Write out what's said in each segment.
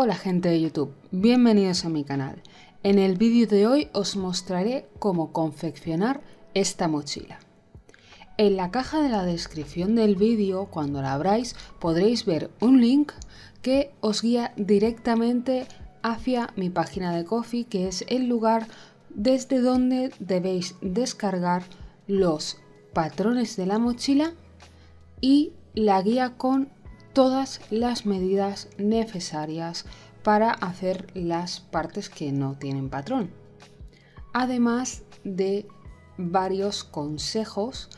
Hola gente de YouTube, bienvenidos a mi canal. En el vídeo de hoy os mostraré cómo confeccionar esta mochila. En la caja de la descripción del vídeo, cuando la abráis, podréis ver un link que os guía directamente hacia mi página de Ko-fi, que es el lugar desde donde debéis descargar los patrones de la mochila y la guía con todas las medidas necesarias para hacer las partes que no tienen patrón. Además de varios consejos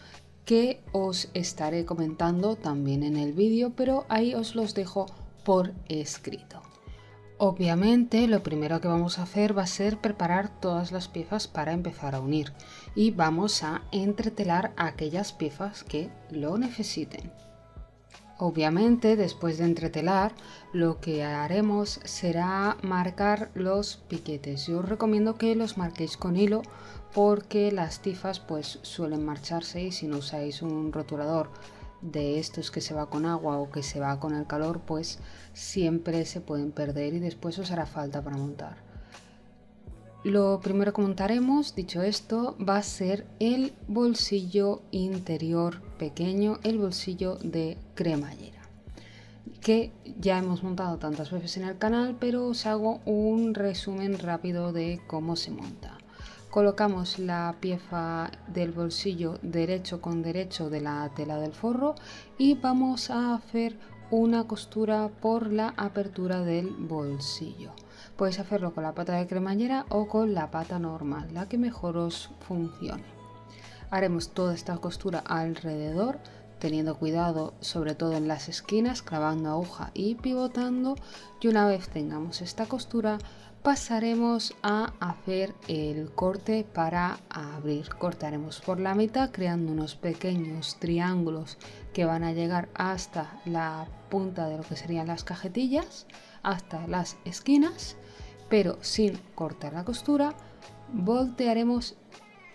que os estaré comentando también en el vídeo, pero ahí os los dejo por escrito. Obviamente lo primero que vamos a hacer va a ser preparar todas las piezas para empezar a unir y vamos a entretelar aquellas piezas que lo necesiten. Obviamente, después de entretelar, lo que haremos será marcar los piquetes. Yo os recomiendo que los marquéis con hilo porque las tifas pues suelen marcharse y si no usáis un rotulador de estos que se va con agua o que se va con el calor, pues siempre se pueden perder y después os hará falta para montar. Lo primero que montaremos, dicho esto, va a ser el bolsillo interior pequeño, el bolsillo de cremallera, que ya hemos montado tantas veces en el canal, pero os hago un resumen rápido de cómo se monta. Colocamos la pieza del bolsillo derecho con derecho de la tela del forro y vamos a hacer una costura por la apertura del bolsillo. Podéis hacerlo con la pata de cremallera o con la pata normal, la que mejor os funcione. Haremos toda esta costura alrededor, teniendo cuidado sobre todo en las esquinas, clavando aguja y pivotando, y una vez tengamos esta costura pasaremos a hacer el corte para abrir. Cortaremos por la mitad creando unos pequeños triángulos que van a llegar hasta la punta de lo que serían las cajetillas, hasta las esquinas, pero sin cortar la costura. Voltearemos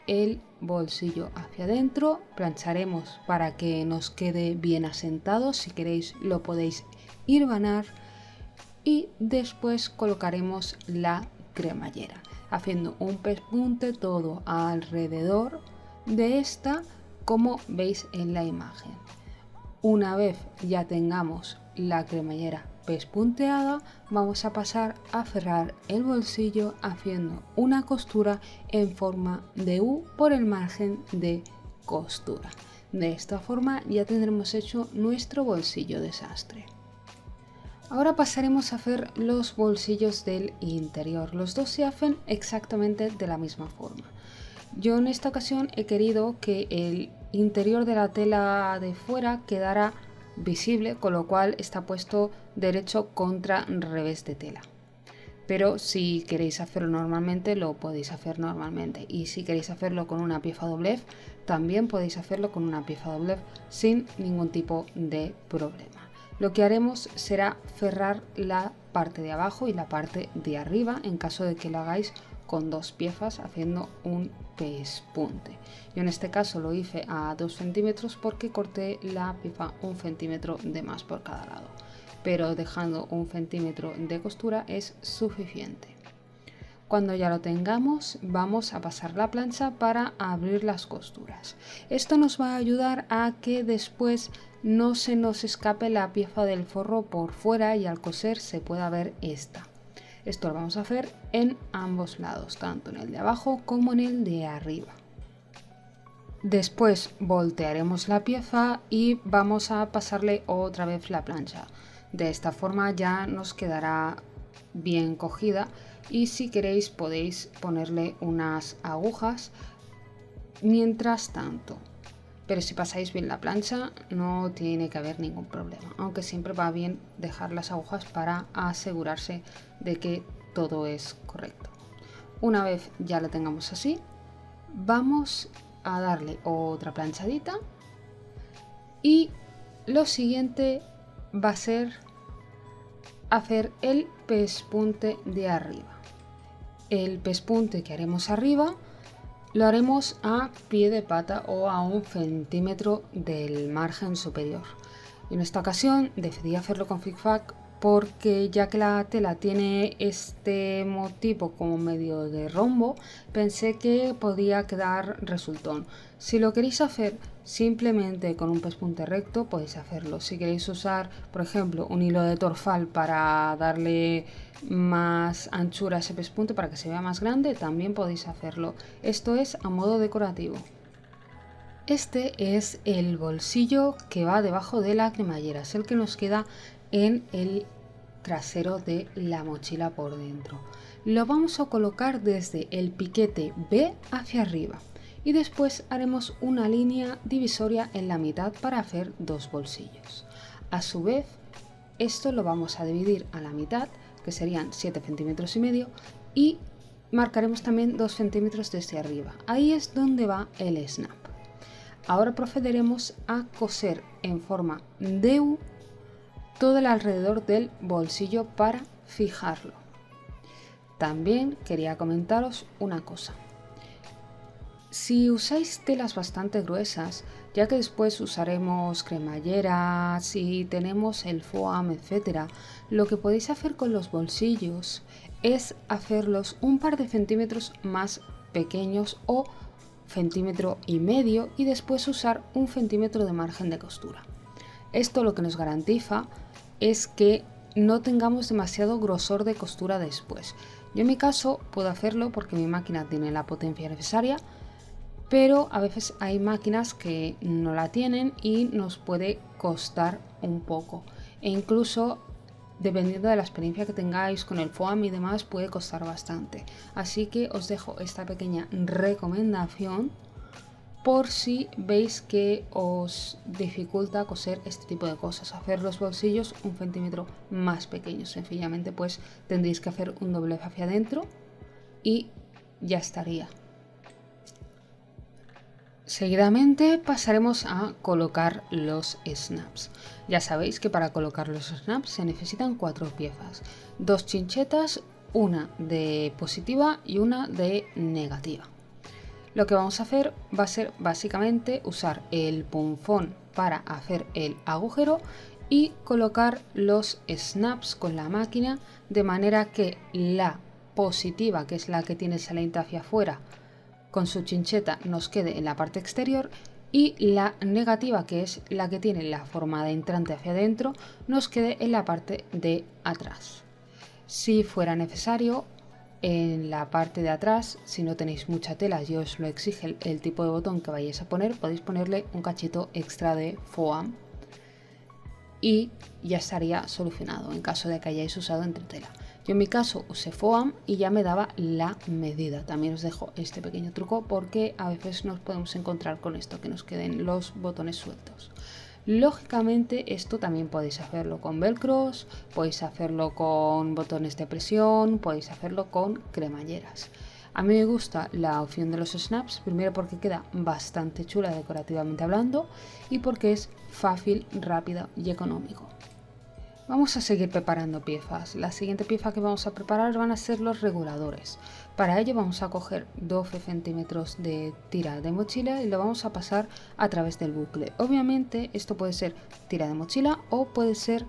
el bolsillo hacia adentro, plancharemos para que nos quede bien asentado, si queréis lo podéis hilvanar, y después colocaremos la cremallera haciendo un pespunte todo alrededor de esta, como veis en la imagen. Una vez ya tengamos la cremallera pespunteada, vamos a pasar a cerrar el bolsillo haciendo una costura en forma de U por el margen de costura. De esta forma ya tendremos hecho nuestro bolsillo de sastre. Ahora pasaremos a hacer los bolsillos del interior. Los dos se hacen exactamente de la misma forma. Yo en esta ocasión he querido que el interior de la tela de fuera quedara visible, con lo cual está puesto derecho contra revés de tela. Pero si queréis hacerlo normalmente, lo podéis hacer normalmente. Y si queréis hacerlo con una pieza doblez, también podéis hacerlo con una pieza doblez sin ningún tipo de problema. Lo que haremos será cerrar la parte de abajo y la parte de arriba en caso de que lo hagáis con dos piezas haciendo un pespunte. Yo en este caso lo hice a 2 centímetros porque corté la pieza 1 centímetro de más por cada lado, pero dejando 1 centímetro de costura es suficiente. Cuando ya lo tengamos, vamos a pasar la plancha para abrir las costuras. Esto nos va a ayudar a que después no se nos escape la pieza del forro por fuera y al coser se pueda ver esta. Esto lo vamos a hacer en ambos lados, tanto en el de abajo como en el de arriba. Después voltearemos la pieza y vamos a pasarle otra vez la plancha. De esta forma ya nos quedará bien cogida y si queréis podéis ponerle unas agujas mientras tanto. Pero si pasáis bien la plancha no tiene que haber ningún problema, aunque siempre va bien dejar las agujas para asegurarse de que todo es correcto. Una vez ya lo tengamos así, vamos a darle otra planchadita y lo siguiente va a ser hacer el pespunte de arriba. El pespunte que haremos arriba lo haremos a pie de pata o a 1 centímetro del margen superior. En esta ocasión decidí hacerlo con zigzag porque ya que la tela tiene este motivo como medio de rombo, pensé que podía quedar resultón. Si lo queréis hacer simplemente con un pespunte recto, podéis hacerlo. Si queréis usar, por ejemplo, un hilo de torfal para darle más anchura a ese pespunte para que se vea más grande, también podéis hacerlo. Esto es a modo decorativo. Este es el bolsillo que va debajo de la cremallera, es el que nos queda en el trasero de la mochila por dentro. Lo vamos a colocar desde el piquete B hacia arriba y después haremos una línea divisoria en la mitad para hacer dos bolsillos. A su vez, esto lo vamos a dividir a la mitad, que serían 7,5 centímetros, y marcaremos también 2 centímetros desde arriba. Ahí es donde va el snap. Ahora procederemos a coser en forma de U todo el alrededor del bolsillo para fijarlo. También quería comentaros una cosa. Si usáis telas bastante gruesas, ya que después usaremos cremalleras y tenemos el foam, etc., lo que podéis hacer con los bolsillos es hacerlos un par de centímetros más pequeños o 1,5 centímetros y después usar 1 centímetro de margen de costura. Esto lo que nos garantiza es que no tengamos demasiado grosor de costura después. Yo en mi caso puedo hacerlo porque mi máquina tiene la potencia necesaria, pero a veces hay máquinas que no la tienen y nos puede costar un poco. E incluso dependiendo de la experiencia que tengáis con el foam y demás, puede costar bastante. Así que os dejo esta pequeña recomendación por si veis que os dificulta coser este tipo de cosas. Hacer los bolsillos 1 centímetro más pequeños. Sencillamente pues tendréis que hacer un doblez hacia adentro y ya estaría. Seguidamente pasaremos a colocar los snaps. Ya sabéis que para colocar los snaps se necesitan 4 piezas, 2 chinchetas, una de positiva y una de negativa. Lo que vamos a hacer va a ser básicamente usar el punzón para hacer el agujero y colocar los snaps con la máquina de manera que la positiva, que es la que tiene el saliente hacia afuera, con su chincheta nos quede en la parte exterior y la negativa, que es la que tiene la forma de entrante hacia adentro, nos quede en la parte de atrás. Si fuera necesario, en la parte de atrás, si no tenéis mucha tela y os lo exige el tipo de botón que vayáis a poner, podéis ponerle un cachito extra de foam y ya estaría solucionado en caso de que hayáis usado entretela. Yo en mi caso usé foam y ya me daba la medida. También os dejo este pequeño truco porque a veces nos podemos encontrar con esto, que nos queden los botones sueltos. Lógicamente esto también podéis hacerlo con velcros, podéis hacerlo con botones de presión, podéis hacerlo con cremalleras. A mí me gusta la opción de los snaps, primero porque queda bastante chula decorativamente hablando y porque es fácil, rápido y económico. Vamos a seguir preparando piezas. La siguiente pieza que vamos a preparar van a ser los reguladores. Para ello vamos a coger 12 centímetros de tira de mochila y lo vamos a pasar a través del bucle. Obviamente esto puede ser tira de mochila o puede ser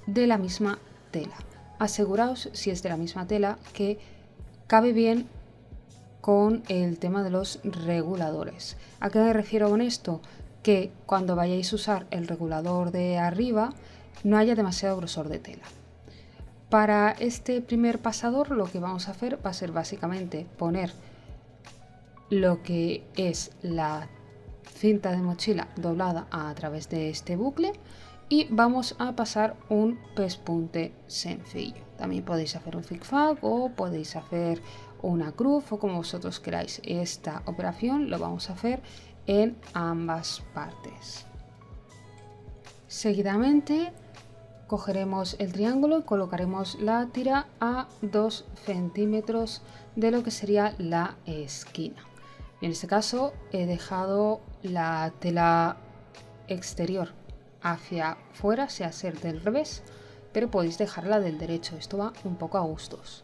de la misma tela. Aseguraos, si es de la misma tela, que cabe bien con el tema de los reguladores. ¿A qué me refiero con esto? Que cuando vayáis a usar el regulador de arriba no haya demasiado grosor de tela. Para este primer pasador lo que vamos a hacer va a ser básicamente poner lo que es la cinta de mochila doblada a través de este bucle y vamos a pasar un pespunte sencillo. También podéis hacer un zigzag o podéis hacer una cruz o como vosotros queráis. Esta operación lo vamos a hacer en ambas partes. Seguidamente cogeremos el triángulo y colocaremos la tira a 2 centímetros de lo que sería la esquina. En este caso he dejado la tela exterior hacia fuera, sea ser del revés, pero podéis dejarla del derecho, esto va un poco a gustos.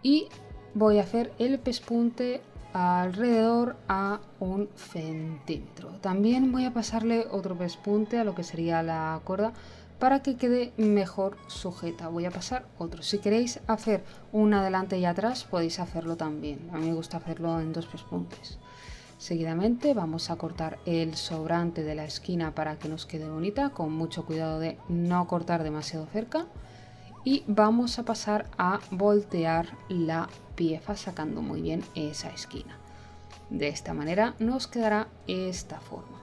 Y voy a hacer el pespunte alrededor a 1 centímetro. También voy a pasarle otro pespunte a lo que sería la cuerda para que quede mejor sujeta. Voy a pasar otro. Si queréis hacer una adelante y atrás podéis hacerlo también. A mí me gusta hacerlo en 2 pespuntes. Seguidamente vamos a cortar el sobrante de la esquina para que nos quede bonita, con mucho cuidado de no cortar demasiado cerca. Y vamos a pasar a voltear la pieza sacando muy bien esa esquina. De esta manera nos quedará esta forma.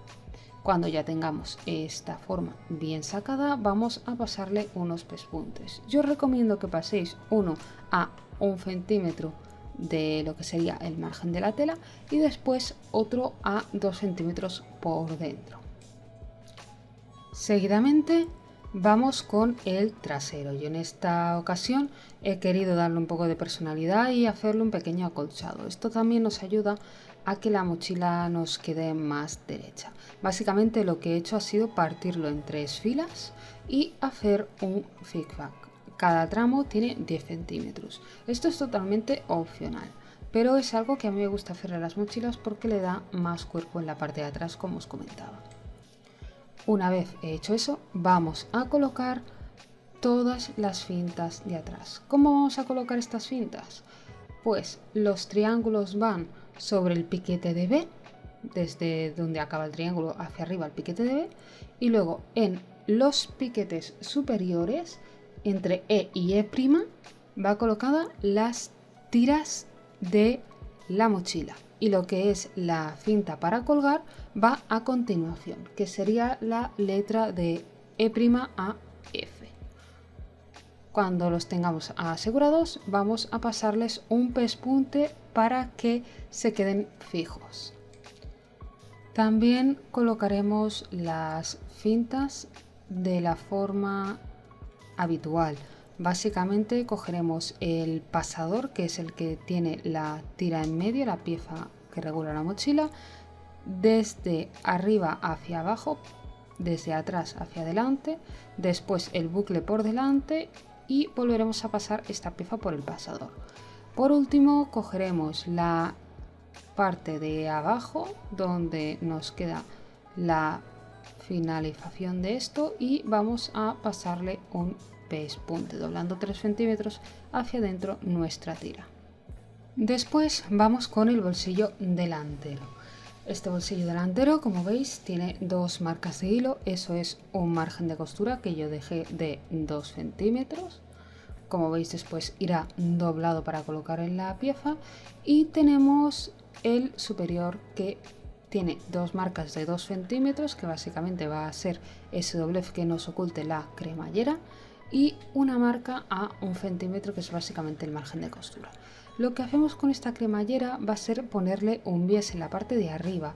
Cuando ya tengamos esta forma bien sacada, vamos a pasarle unos pespuntes. Yo os recomiendo que paséis uno a 1 centímetro de lo que sería el margen de la tela y después otro a 2 centímetros por dentro. Seguidamente vamos con el trasero. Yo en esta ocasión he querido darle un poco de personalidad y hacerle un pequeño acolchado. Esto también nos ayuda a que la mochila nos quede más derecha. Básicamente lo que he hecho ha sido partirlo en 3 filas y hacer un zigzag. Cada tramo tiene 10 centímetros. Esto es totalmente opcional, pero es algo que a mí me gusta hacer a las mochilas porque le da más cuerpo en la parte de atrás, como os comentaba. Una vez he hecho eso, vamos a colocar todas las cintas de atrás. ¿Cómo vamos a colocar estas cintas? Pues los triángulos van sobre el piquete de B, desde donde acaba el triángulo hacia arriba el piquete de B, y luego en los piquetes superiores, entre E y E', va colocada las tiras de la mochila. Y lo que es la cinta para colgar va a continuación, que sería la letra de E' a F. Cuando los tengamos asegurados, vamos a pasarles un pespunte para que se queden fijos. También colocaremos las cintas de la forma habitual. Básicamente cogeremos el pasador, que es el que tiene la tira en medio, la pieza que regula la mochila, desde arriba hacia abajo, desde atrás hacia adelante, después el bucle por delante y volveremos a pasar esta pieza por el pasador. Por último cogeremos la parte de abajo donde nos queda la finalización de esto y vamos a pasarle un pespunte, doblando 3 centímetros hacia adentro nuestra tira. Después vamos con el bolsillo delantero. Este bolsillo delantero, como veis, tiene 2 marcas de hilo. Eso es un margen de costura que yo dejé de 2 centímetros. Como veis, después irá doblado para colocar en la pieza. Y tenemos el superior que tiene 2 marcas de 2 centímetros, que básicamente va a ser ese doblez que nos oculte la cremallera, y una marca a 1 centímetro, que es básicamente el margen de costura. Lo que hacemos con esta cremallera va a ser ponerle un bies en la parte de arriba,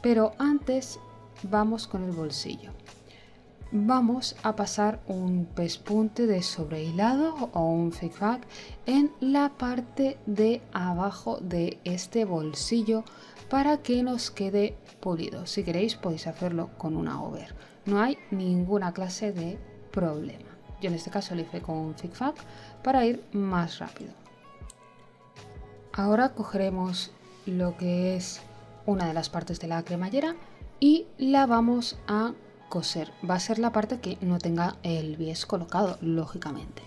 pero antes vamos con el bolsillo. Vamos a pasar un pespunte de sobrehilado o un zigzag en la parte de abajo de este bolsillo para que nos quede pulido. Si queréis podéis hacerlo con una over, no hay ninguna clase de problema. Yo en este caso lo hice con un zigzag para ir más rápido. Ahora cogeremos lo que es una de las partes de la cremallera y la vamos a coser. Va a ser la parte que no tenga el bies colocado, lógicamente.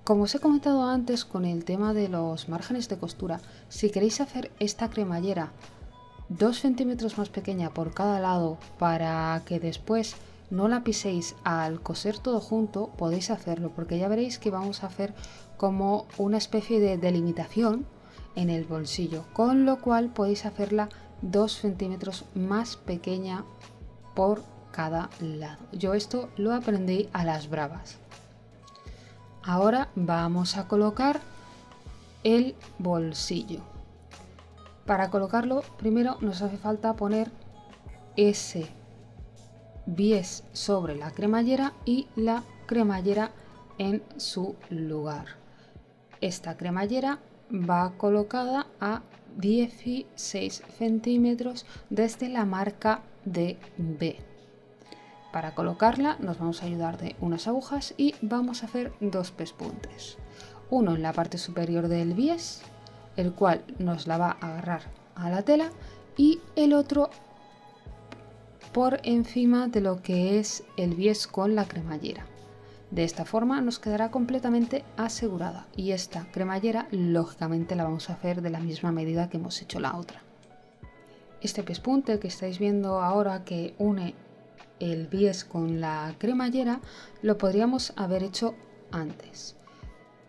Como os he comentado antes con el tema de los márgenes de costura, si queréis hacer esta cremallera 2 centímetros más pequeña por cada lado para que después no la piséis al coser todo junto, podéis hacerlo, porque ya veréis que vamos a hacer como una especie de delimitación en el bolsillo, con lo cual podéis hacerla 2 centímetros más pequeña por cada lado. Yo esto lo aprendí a las bravas. Ahora vamos a colocar el bolsillo. Para colocarlo, primero nos hace falta poner ese bies sobre la cremallera y la cremallera en su lugar. Esta cremallera va colocada a 16 centímetros desde la marca de B. Para colocarla nos vamos a ayudar de unas agujas y vamos a hacer 2 pespuntes. Uno en la parte superior del bies, el cual nos la va a agarrar a la tela, y el otro por encima de lo que es el bies con la cremallera. De esta forma nos quedará completamente asegurada y esta cremallera lógicamente la vamos a hacer de la misma medida que hemos hecho la otra. Este pespunte que estáis viendo ahora que une el bies con la cremallera lo podríamos haber hecho antes,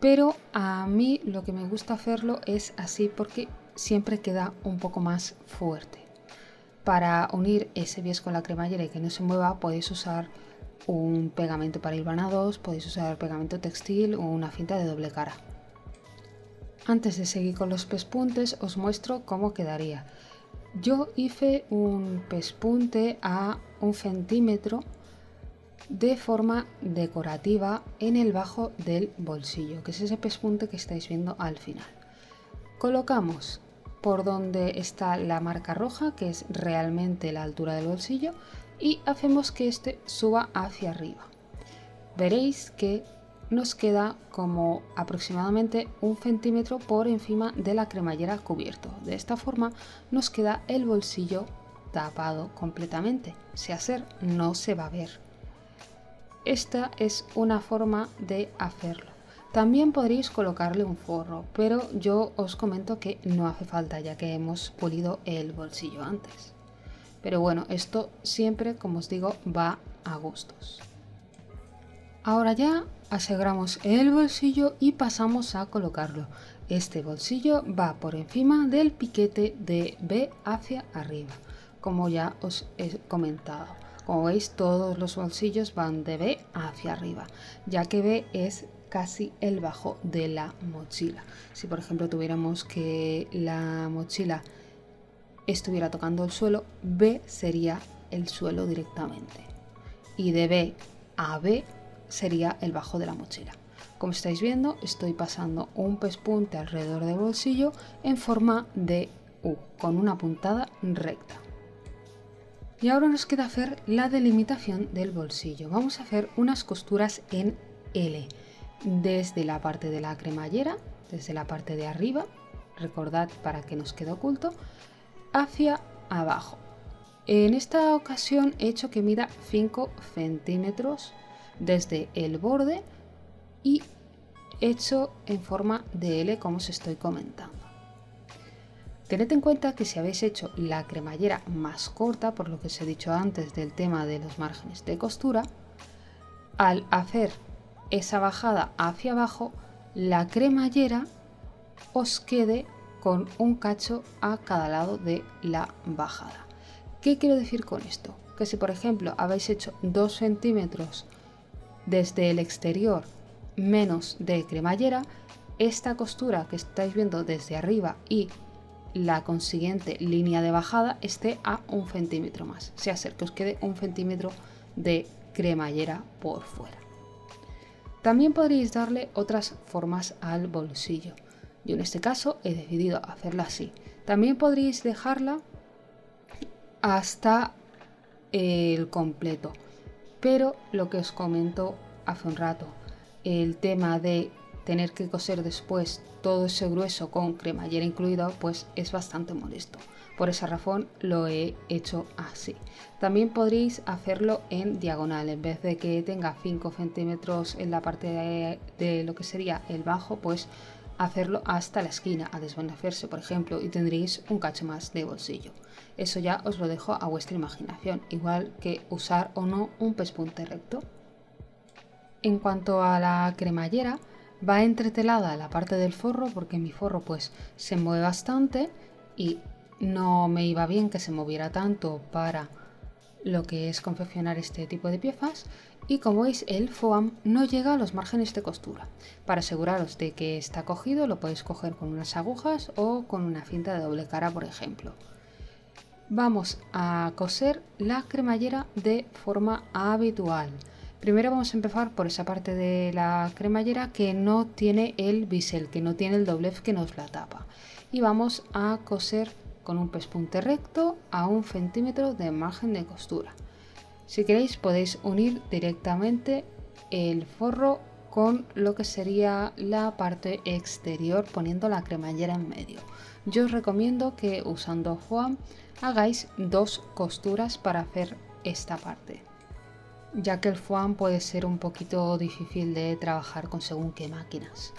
pero a mí lo que me gusta hacerlo es así porque siempre queda un poco más fuerte. Para unir ese bies con la cremallera y que no se mueva podéis usar un pegamento para hilvanados, podéis usar pegamento textil o una cinta de doble cara. Antes de seguir con los pespuntes os muestro cómo quedaría. Yo hice un pespunte a 1 centímetro de forma decorativa en el bajo del bolsillo, que es ese pespunte que estáis viendo al final. Colocamos por donde está la marca roja, que es realmente la altura del bolsillo, y hacemos que este suba hacia arriba. Veréis que nos queda como aproximadamente 1 centímetro por encima de la cremallera cubierto. De esta forma nos queda el bolsillo tapado completamente. Si hacer no se va a ver. Esta es una forma de hacerlo. También podréis colocarle un forro, pero yo os comento que no hace falta ya que hemos pulido el bolsillo antes. Pero bueno, esto siempre, como os digo, va a gustos. Ahora ya aseguramos el bolsillo y pasamos a colocarlo. Este bolsillo va por encima del piquete de B hacia arriba, como ya os he comentado. Como veis, todos los bolsillos van de B hacia arriba, ya que B es casi el bajo de la mochila. Si por ejemplo tuviéramos que la mochila estuviera tocando el suelo, B sería el suelo directamente. Y de B a B sería el bajo de la mochila. Como estáis viendo, estoy pasando un pespunte alrededor del bolsillo en forma de U, con una puntada recta. Y ahora nos queda hacer la delimitación del bolsillo. Vamos a hacer unas costuras en L, desde la parte de la cremallera, desde la parte de arriba, recordad para que nos quede oculto, hacia abajo. En esta ocasión he hecho que mida 5 centímetros desde el borde y hecho en forma de L como os estoy comentando. Tened en cuenta que si habéis hecho la cremallera más corta, por lo que os he dicho antes del tema de los márgenes de costura, al hacer esa bajada hacia abajo, la cremallera os quede con un cacho a cada lado de la bajada. ¿Qué quiero decir con esto? Que si por ejemplo habéis hecho 2 centímetros desde el exterior menos de cremallera, esta costura que estáis viendo desde arriba y la consiguiente línea de bajada esté a 1 centímetro más, sea ser que os quede 1 centímetro de cremallera por fuera. También podréis darle otras formas al bolsillo. Yo en este caso he decidido hacerla así. También podréis dejarla hasta el completo, pero lo que os comento hace un rato, el tema de tener que coser después todo ese grueso con cremallera incluida, pues es bastante molesto. Por esa razón lo he hecho así. También podréis hacerlo en diagonal, en vez de que tenga 5 centímetros en la parte de lo que sería el bajo, pues hacerlo hasta la esquina, a desvanecerse por ejemplo, y tendréis un cacho más de bolsillo. Eso ya os lo dejo a vuestra imaginación, igual que usar o no un pespunte recto. En cuanto a la cremallera, va entretelada la parte del forro porque mi forro pues se mueve bastante y no me iba bien que se moviera tanto para lo que es confeccionar este tipo de piezas, y como veis el foam no llega a los márgenes de costura. Para aseguraros de que está cogido lo podéis coger con unas agujas o con una cinta de doble cara por ejemplo. Vamos a coser la cremallera de forma habitual. Primero vamos a empezar por esa parte de la cremallera que no tiene el bisel, que no tiene el doblez que nos la tapa. Y vamos a coser con un pespunte recto a 1 centímetro de margen de costura. Si queréis podéis unir directamente el forro con lo que sería la parte exterior poniendo la cremallera en medio. Yo os recomiendo que usando foam hagáis 2 costuras para hacer esta parte, ya que el foam puede ser un poquito difícil de trabajar con según qué máquinas.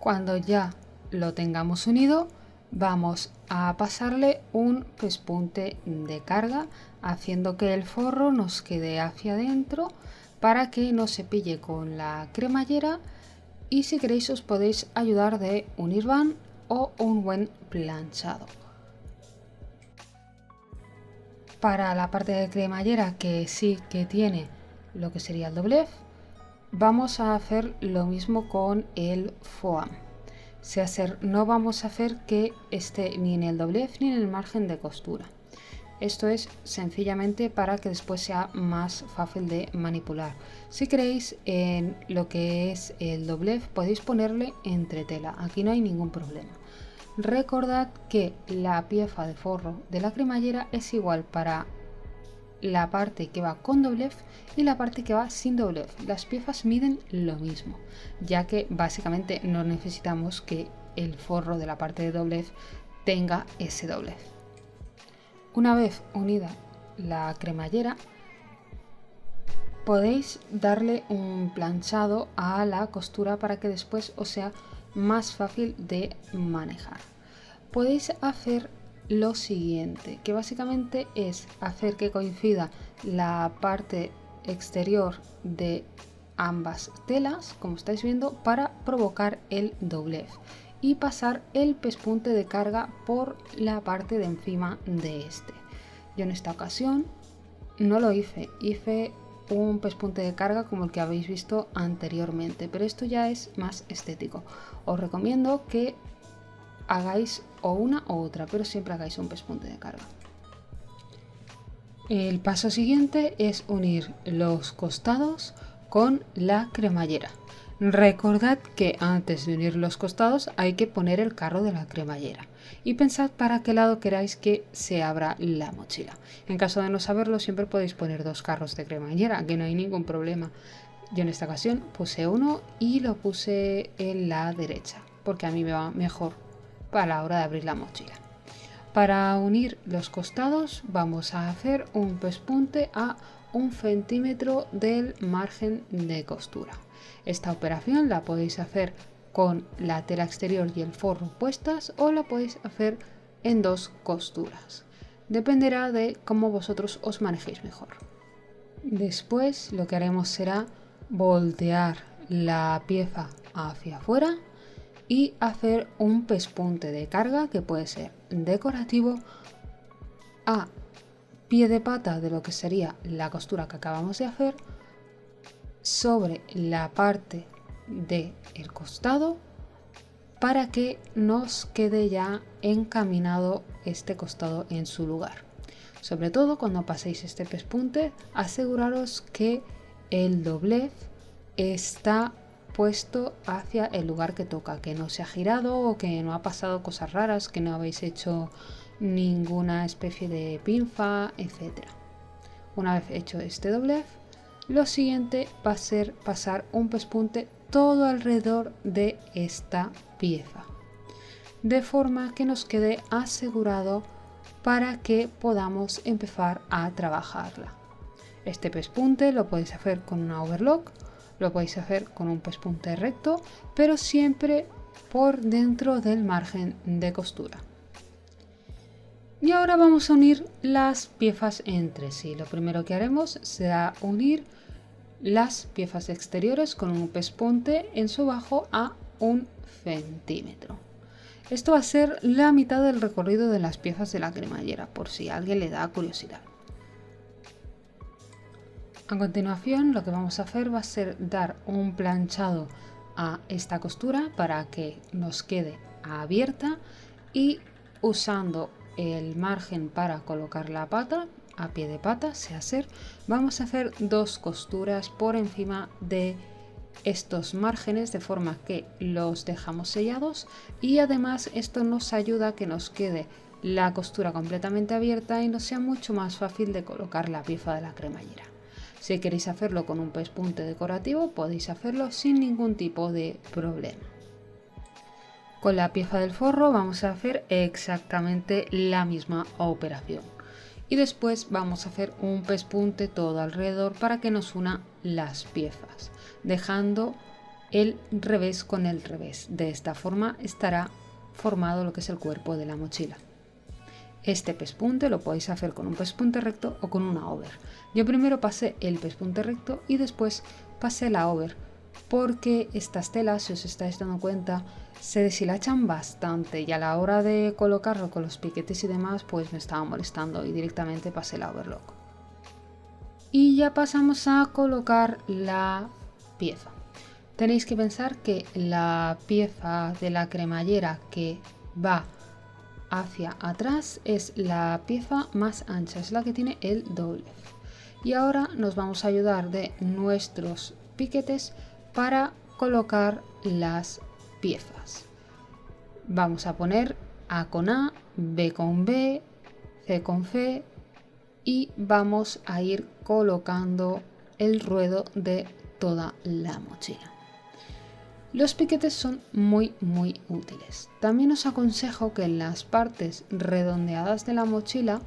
Cuando ya lo tengamos unido, vamos a pasarle un pespunte de carga, haciendo que el forro nos quede hacia adentro para que no se pille con la cremallera, y si queréis os podéis ayudar de un IRBAN o un buen planchado. Para la parte de cremallera, que sí que tiene lo que sería el doblez, vamos a hacer lo mismo con el foam. No vamos a hacer que esté ni en el doblez ni en el margen de costura. Esto es sencillamente para que después sea más fácil de manipular. Si queréis en lo que es el doblez podéis ponerle entretela, aquí no hay ningún problema. Recordad que la pieza de forro de la cremallera es igual para la parte que va con doblez y la parte que va sin doblez. Las piezas miden lo mismo, ya que básicamente no necesitamos que el forro de la parte de doblez tenga ese doblez. Una vez unida la cremallera, podéis darle un planchado a la costura para que después os sea más fácil de manejar. Podéis hacer lo siguiente, que básicamente es hacer que coincida la parte exterior de ambas telas, como estáis viendo, para provocar el doblez, y pasar el pespunte de carga por la parte de encima de este. Yo en esta ocasión no lo hice un pespunte de carga como el que habéis visto anteriormente, pero esto ya es más estético. Os recomiendo que hagáis o una o otra, pero siempre hagáis un pespunte de carga. El paso siguiente es unir los costados con la cremallera. Recordad que antes de unir los costados hay que poner el carro de la cremallera y pensad para qué lado queráis que se abra la mochila. En caso de no saberlo, siempre podéis poner dos carros de cremallera, que no hay ningún problema. Yo en esta ocasión puse uno y lo puse en la derecha porque a mí me va mejor para la hora de abrir la mochila. Para unir los costados vamos a hacer un pespunte a 1 centímetro del margen de costura. Esta operación la podéis hacer con la tela exterior y el forro puestas, o la podéis hacer en dos costuras. Dependerá de cómo vosotros os manejéis mejor. Después lo que haremos será voltear la pieza hacia afuera y hacer un pespunte de carga, que puede ser decorativo, a pie de pata de lo que sería la costura que acabamos de hacer, sobre la parte del costado, para que nos quede ya encaminado este costado en su lugar. Sobre todo cuando paséis este pespunte, aseguraros que el doblez está puesto hacia el lugar que toca, que no se ha girado o que no ha pasado cosas raras, que no habéis hecho ninguna especie de pinza, etc. Una vez hecho este doblez, lo siguiente va a ser pasar un pespunte todo alrededor de esta pieza, de forma que nos quede asegurado para que podamos empezar a trabajarla. Este pespunte lo podéis hacer con una overlock, lo podéis hacer con un pespunte recto, pero siempre por dentro del margen de costura. Y ahora vamos a unir las piezas entre sí. Lo primero que haremos será unir las piezas exteriores con un pespunte en su bajo a 1 centímetro. Esto va a ser la mitad del recorrido de las piezas de la cremallera, por si a alguien le da curiosidad. A continuación, lo que vamos a hacer va a ser dar un planchado a esta costura para que nos quede abierta, y usando el margen para colocar la pata a pie de pata, vamos a hacer dos costuras por encima de estos márgenes, de forma que los dejamos sellados, y además esto nos ayuda a que nos quede la costura completamente abierta y nos sea mucho más fácil de colocar la pieza de la cremallera. Si queréis hacerlo con un pespunte decorativo, podéis hacerlo sin ningún tipo de problema. Con la pieza del forro vamos a hacer exactamente la misma operación. y después vamos a hacer un pespunte todo alrededor para que nos una las piezas, dejando el revés con el revés. De esta forma estará formado lo que es el cuerpo de la mochila. Este pespunte lo podéis hacer con un pespunte recto o con una over. Yo primero pasé el pespunte recto y después pasé la over, porque estas telas, si os estáis dando cuenta, se deshilachan bastante y a la hora de colocarlo con los piquetes y demás, pues me estaba molestando y directamente pasé la overlock. Y ya pasamos a colocar la pieza. Tenéis que pensar que la pieza de la cremallera que va hacia atrás es la pieza más ancha, es la que tiene el doblez. Y ahora nos vamos a ayudar de nuestros piquetes para colocar las piezas. Vamos a poner A con A, B con B, C con C y vamos a ir colocando el ruedo de toda la mochila. Los piquetes son muy útiles. También os aconsejo que en las partes redondeadas de la mochila,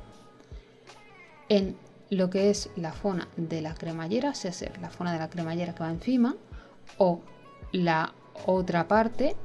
en lo que es la zona de la cremallera, sea ser la zona de la cremallera que va encima o la otra parte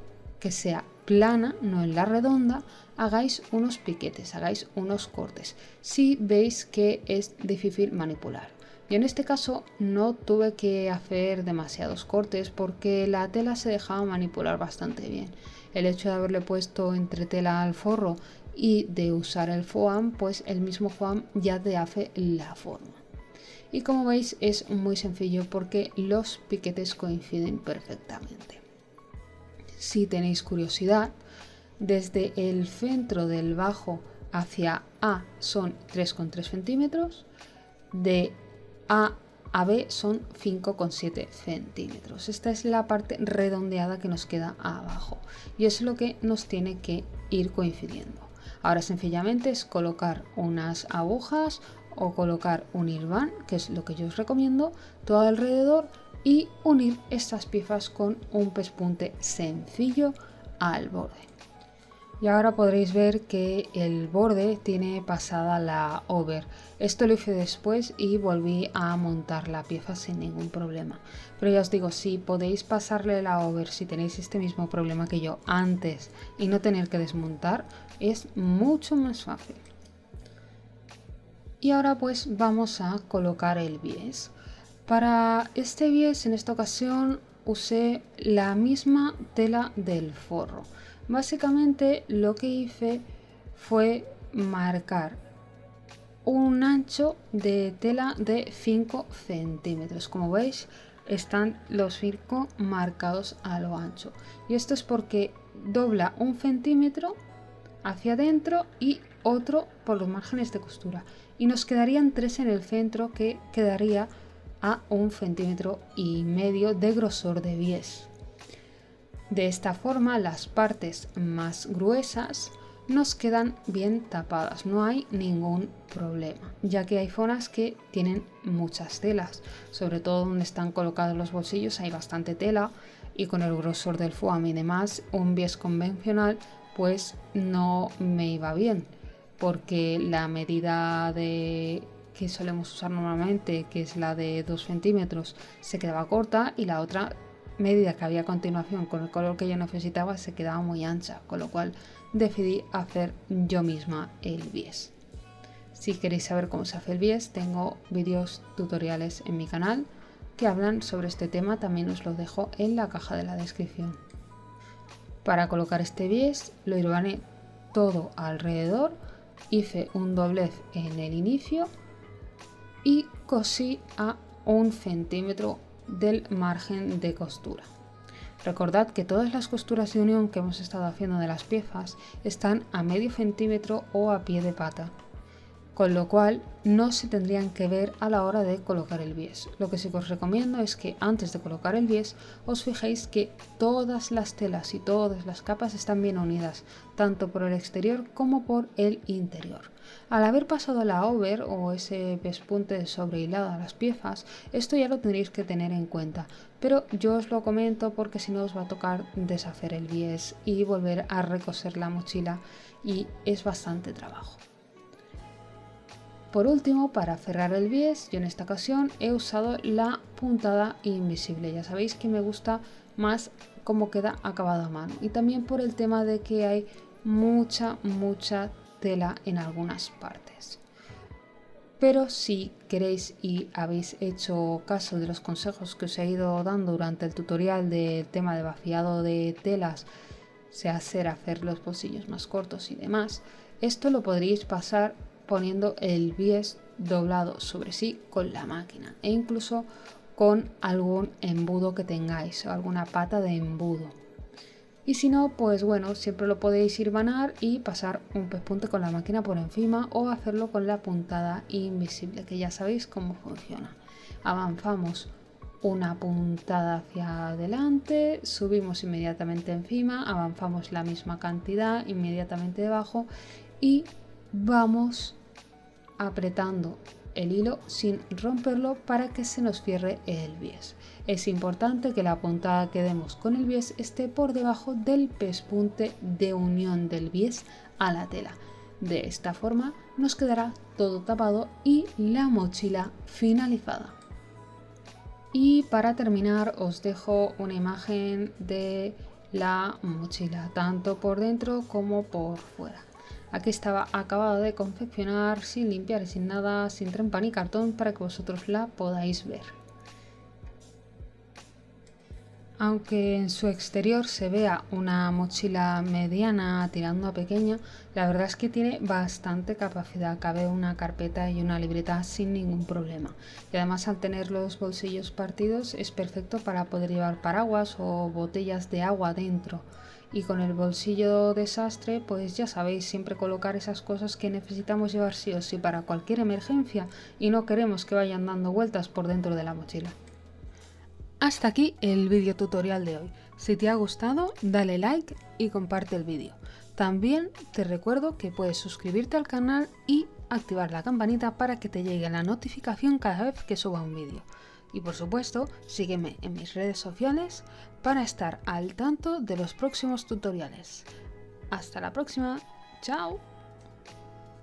que sea plana, no en la redonda, hagáis unos piquetes, hagáis unos cortes, si veis que es difícil manipular. Yo en este caso no tuve que hacer demasiados cortes porque la tela se dejaba manipular bastante bien. El hecho de haberle puesto entretela al forro y de usar el foam, pues el mismo foam ya te hace la forma. Y como veis es muy sencillo porque los piquetes coinciden perfectamente. Si tenéis curiosidad, desde el centro del bajo hacia A son 3,3 centímetros, de A a B son 5,7 centímetros. Esta es la parte redondeada que nos queda abajo y es lo que nos tiene que ir coincidiendo. Ahora sencillamente es colocar unas agujas o colocar un hirván, que es lo que yo os recomiendo, todo alrededor y unir estas piezas con un pespunte sencillo al borde. Y ahora podréis ver que el borde tiene pasada la over. Esto lo hice después y volví a montar la pieza sin ningún problema. Pero ya os digo, si podéis pasarle la over, si tenéis este mismo problema que yo antes y no tener que desmontar, es mucho más fácil. Y ahora pues vamos a colocar el bies. Para este bies en esta ocasión usé la misma tela del forro. Básicamente lo que hice fue marcar un ancho de tela de 5 centímetros. Como veis, están los 5 marcados a lo ancho. Y esto es porque dobla 1 centímetro hacia adentro y otro por los márgenes de costura. Y nos quedarían 3 en el centro, que quedaría a 1,5 centímetros de grosor de bies. De esta forma las partes más gruesas nos quedan bien tapadas, no hay ningún problema, ya que hay zonas que tienen muchas telas, sobre todo donde están colocados los bolsillos hay bastante tela y con el grosor del foam y demás, un bies convencional pues no me iba bien, porque la medida que solemos usar normalmente, que es la de 2 centímetros, se quedaba corta y la otra medida que había a continuación con el color que yo necesitaba se quedaba muy ancha, con lo cual decidí hacer yo misma el bies. Si queréis saber cómo se hace el bies, tengo vídeos tutoriales en mi canal que hablan sobre este tema, también os lo dejo en la caja de la descripción. Para colocar este bies lo hirvané todo alrededor, hice un doblez en el inicio y cosí a 1 centímetro del margen de costura. Recordad que todas las costuras de unión que hemos estado haciendo de las piezas están a medio centímetro o a pie de pata, con lo cual no se tendrían que ver a la hora de colocar el bies. Lo que sí que os recomiendo es que antes de colocar el bies os fijéis que todas las telas y todas las capas están bien unidas, tanto por el exterior como por el interior. Al haber pasado la over o ese pespunte de sobrehilado a las piezas, esto ya lo tendréis que tener en cuenta, pero yo os lo comento porque si no os va a tocar deshacer el bies y volver a recoser la mochila y es bastante trabajo. Por último, para cerrar el bies, yo en esta ocasión he usado la puntada invisible. Ya sabéis que me gusta más cómo queda acabado a mano, y también por el tema de que hay mucha tela en algunas partes. Pero si queréis y habéis hecho caso de los consejos que os he ido dando durante el tutorial del tema de vaciado de telas, sea hacer los bolsillos más cortos y demás, esto lo podréis pasar poniendo el bies doblado sobre sí con la máquina, e incluso con algún embudo que tengáis o alguna pata de embudo. Y si no, pues bueno, siempre lo podéis hilvanar y pasar un pespunte con la máquina por encima, o hacerlo con la puntada invisible, que ya sabéis cómo funciona. Avanzamos una puntada hacia adelante, subimos inmediatamente encima, avanzamos la misma cantidad inmediatamente debajo y vamos apretando el hilo sin romperlo para que se nos cierre el bies. Es importante que la puntada que demos con el bies esté por debajo del pespunte de unión del bies a la tela. De esta forma nos quedará todo tapado y la mochila finalizada. Y para terminar os dejo una imagen de la mochila, tanto por dentro como por fuera. Aquí estaba acabada de confeccionar, sin limpiar y sin nada, sin trampa ni cartón, para que vosotros la podáis ver. Aunque en su exterior se vea una mochila mediana tirando a pequeña, la verdad es que tiene bastante capacidad, cabe una carpeta y una libreta sin ningún problema. Y además, al tener los bolsillos partidos, es perfecto para poder llevar paraguas o botellas de agua dentro. Y con el bolsillo desastre, pues ya sabéis, siempre colocar esas cosas que necesitamos llevar sí o sí para cualquier emergencia y no queremos que vayan dando vueltas por dentro de la mochila. Hasta aquí el vídeo tutorial de hoy. Si te ha gustado, dale like y comparte el vídeo. También te recuerdo que puedes suscribirte al canal y activar la campanita para que te llegue la notificación cada vez que suba un vídeo. Y por supuesto, sígueme en mis redes sociales para estar al tanto de los próximos tutoriales. Hasta la próxima. ¡Chao!